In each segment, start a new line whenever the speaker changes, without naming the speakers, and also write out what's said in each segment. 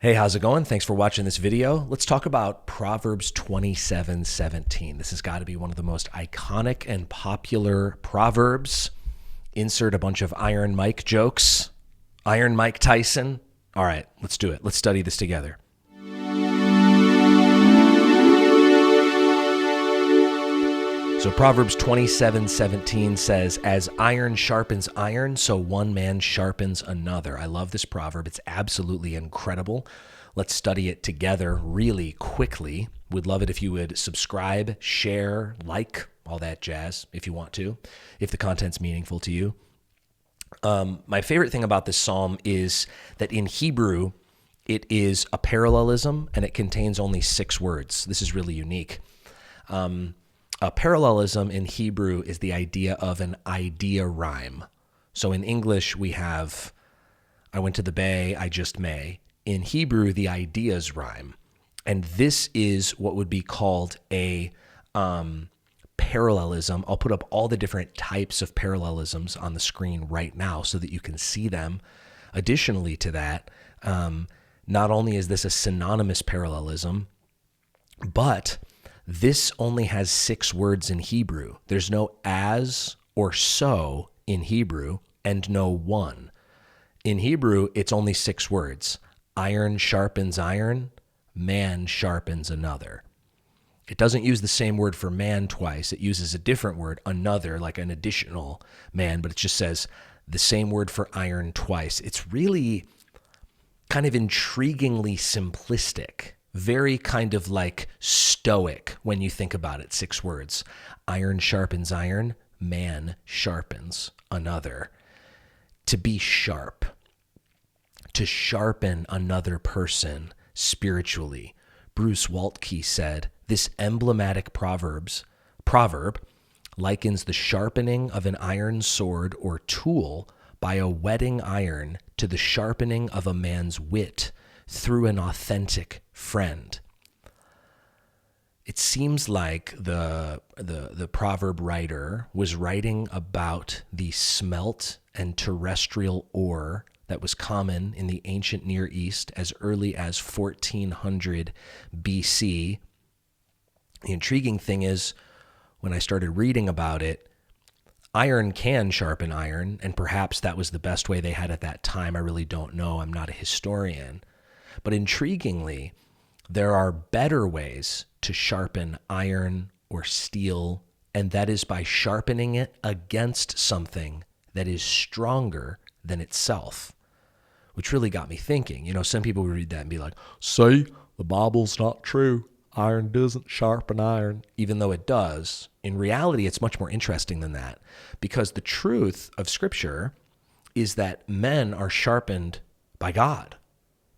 Hey, how's it going? Thanks for watching this video. Let's talk about Proverbs 27:17. This has got to be one of the most iconic and popular proverbs. Insert a bunch of Iron Mike jokes. Iron Mike Tyson. All right, let's do it. Let's study this together. So Proverbs 27:17 says, "As iron sharpens iron, so one man sharpens another." I love this proverb. It's absolutely incredible. Let's study it together really quickly. We'd love it if you would subscribe, share, like, all that jazz if you want to, if the content's meaningful to you. My favorite thing about this psalm is that in Hebrew, it is a parallelism and it contains only 6 words. This is really unique. A parallelism in Hebrew is the idea of an idea rhyme. So in English, we have, I went to the bay, I just may. In Hebrew, the ideas rhyme. And this is what would be called a parallelism. I'll put up all the different types of parallelisms on the screen right now so that you can see them. Additionally to that, not only is this a synonymous parallelism, but this only has 6 words in Hebrew. There's no as or so in Hebrew and no one. In Hebrew, it's only 6 words. Iron sharpens iron, man sharpens another. It doesn't use the same word for man twice. It uses a different word, another, like an additional man, but it just says the same word for iron twice. It's really kind of intriguingly simplistic. Very kind of like stoic when you think about it. 6 words. Iron sharpens iron, man sharpens another. To be sharp. To sharpen another person spiritually. Bruce Waltke said, "This emblematic proverb likens the sharpening of an iron sword or tool by a whetting iron to the sharpening of a man's wit through an authentic friend." It seems like the proverb writer was writing about the smelt and terrestrial ore that was common in the ancient Near East as early as 1400 BC. The intriguing thing is, when I started reading about it, iron can sharpen iron, and perhaps that was the best way they had at that time. I really don't know. I'm not a historian. But intriguingly, there are better ways to sharpen iron or steel, and that is by sharpening it against something that is stronger than itself, which really got me thinking. You know, some people would read that and be like, "See, the Bible's not true. Iron doesn't sharpen iron," even though it does. In reality, it's much more interesting than that, because the truth of Scripture is that men are sharpened by God.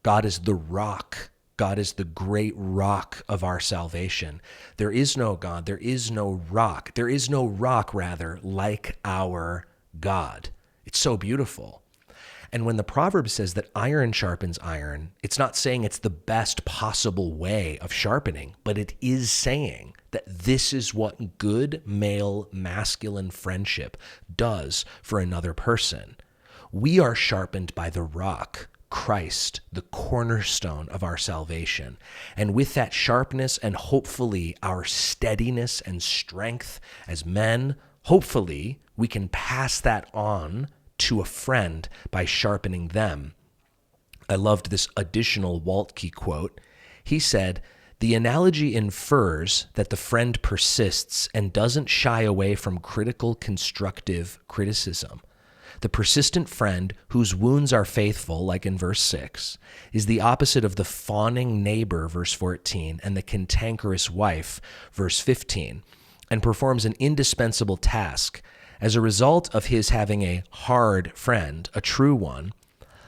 God is the rock. God is the great rock of our salvation. There is no God. There is no rock. There is no rock, rather, like our God. It's so beautiful. And when the proverb says that iron sharpens iron, it's not saying it's the best possible way of sharpening, but it is saying that this is what good male masculine friendship does for another person. We are sharpened by the rock, Christ, the cornerstone of our salvation. And with that sharpness and hopefully our steadiness and strength as men, hopefully we can pass that on to a friend by sharpening them. I loved this additional Waltke quote. He said, "The analogy infers that the friend persists and doesn't shy away from critical, constructive criticism. The persistent friend, whose wounds are faithful, like in verse 6, is the opposite of the fawning neighbor, verse 14, and the cantankerous wife, verse 15, and performs an indispensable task. As a result of his having a hard friend, a true one,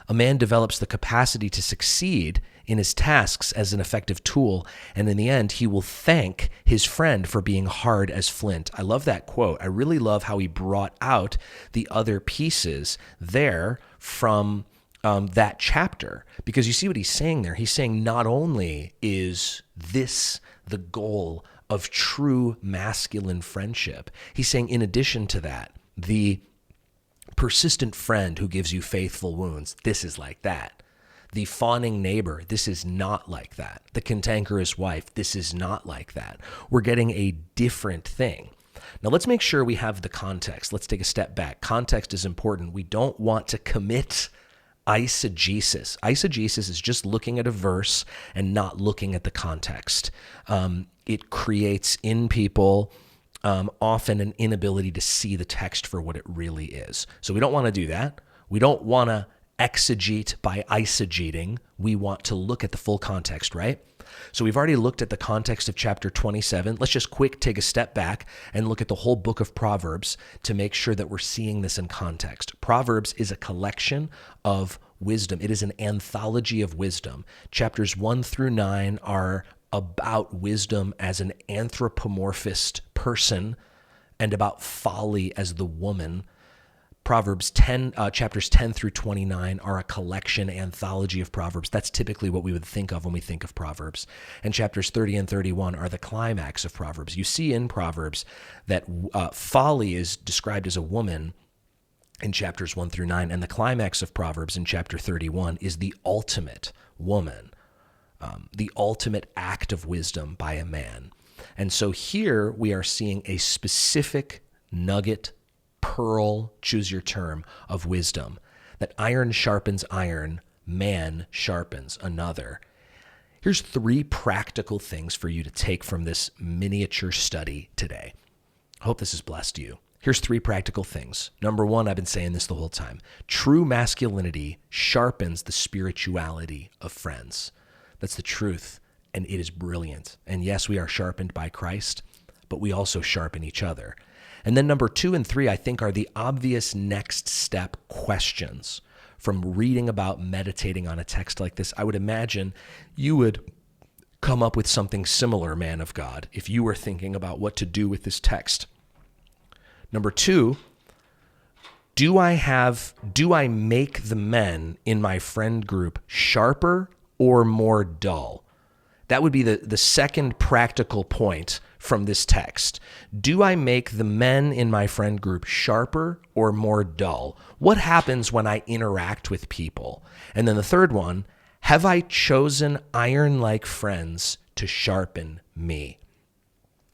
a man develops the capacity to succeed in his tasks as an effective tool, and in the end, he will thank his friend for being hard as flint." I love that quote. I really love how he brought out the other pieces there from that chapter, because you see what he's saying there. He's saying not only is this the goal of true masculine friendship, he's saying in addition to that, the persistent friend who gives you faithful wounds, this is like that. The fawning neighbor, this is not like that. The cantankerous wife, this is not like that. We're getting a different thing. Now let's make sure we have the context. Let's take a step back. Context is important. We don't want to commit eisegesis. Eisegesis is just looking at a verse and not looking at the context. It creates in people often an inability to see the text for what it really is. So we don't want to do that. We don't want to exegete by eisegeting. We want to look at the full context, right? So we've already looked at the context of chapter 27. Let's just take a step back and look at the whole book of Proverbs to make sure that we're seeing this in context. Proverbs is a collection of wisdom. It is an anthology of wisdom. Chapters 1 through 9 are about wisdom as an anthropomorphist person and about folly as the woman. Proverbs 10, chapters 10 through 29 are a collection anthology of Proverbs. That's typically what we would think of when we think of Proverbs. And chapters 30 and 31 are the climax of Proverbs. You see in Proverbs that folly is described as a woman in chapters 1 through 9, and the climax of Proverbs in chapter 31 is the ultimate woman, the ultimate act of wisdom by a man. And so here we are seeing a specific nugget, pearl, choose your term, of wisdom, that iron sharpens iron, man sharpens another. Here's 3 practical things for you to take from this miniature study today. I hope this has blessed you. Here's 3 practical things. Number 1, I've been saying this the whole time. True masculinity sharpens the spirituality of friends. That's the truth, and it is brilliant. And yes, we are sharpened by Christ, but we also sharpen each other. And then number 2 and 3, I think, are the obvious next step questions from reading about meditating on a text like this. I would imagine you would come up with something similar, man of God, if you were thinking about what to do with this text. Number 2, do I make the men in my friend group sharper or more dull? That would be the second practical point from this text. Do I make the men in my friend group sharper or more dull? What happens when I interact with people? And then the third one, have I chosen iron-like friends to sharpen me?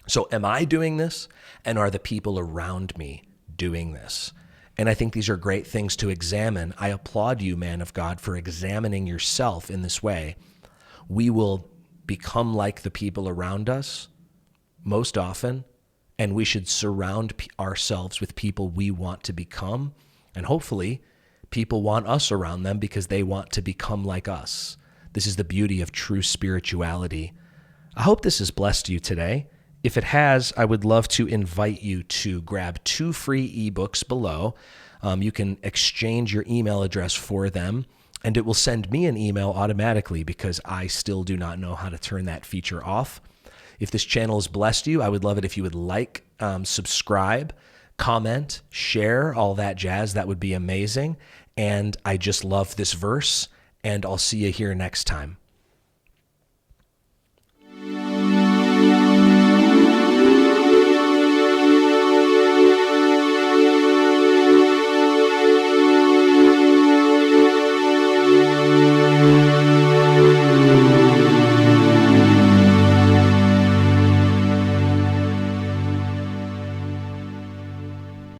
So am I doing this, and are the people around me doing this? And I think these are great things to examine. I applaud you, man of God, for examining yourself in this way. We will become like the people around us most often, and we should surround ourselves with people we want to become, and hopefully people want us around them because they want to become like us. This is the beauty of true spirituality. I hope this has blessed you today. If it has, I would love to invite you to grab 2 free ebooks below. You can exchange your email address for them, and it will send me an email automatically because I still do not know how to turn that feature off. If this channel has blessed you, I would love it if you would like, subscribe, comment, share, all that jazz. That would be amazing. And I just love this verse, and I'll see you here next time.